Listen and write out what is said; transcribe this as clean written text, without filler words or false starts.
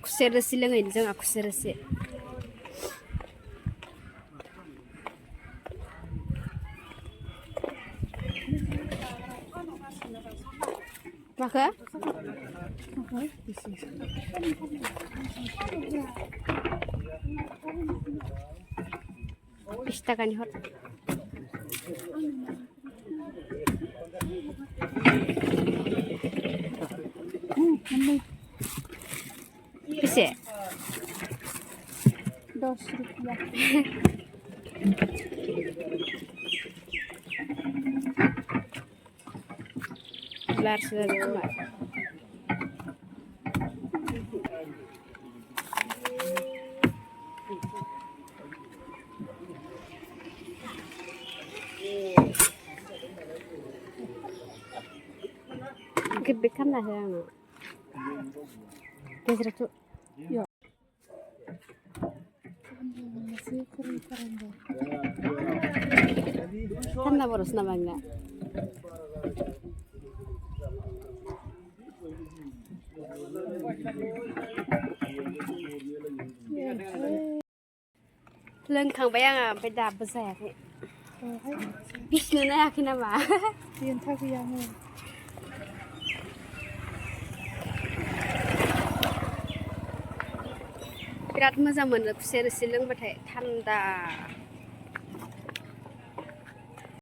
खुसेर रोसि लोङैनो जोंहा खुसेर रोसि माखो 20 थाखानि हर बेसे 10 रुपया Larso dari cuma gede kan lah yang geser tuh ya masih keren deh kan lah boros namanya लोंखांबाय आङो ओमफ्राय दाबो जायाखै बिसिनो नायाखै नामा देन्था गैयामोन बिराद मोजां मोनो खुसेर रोसि लोंबाथाय थान्दा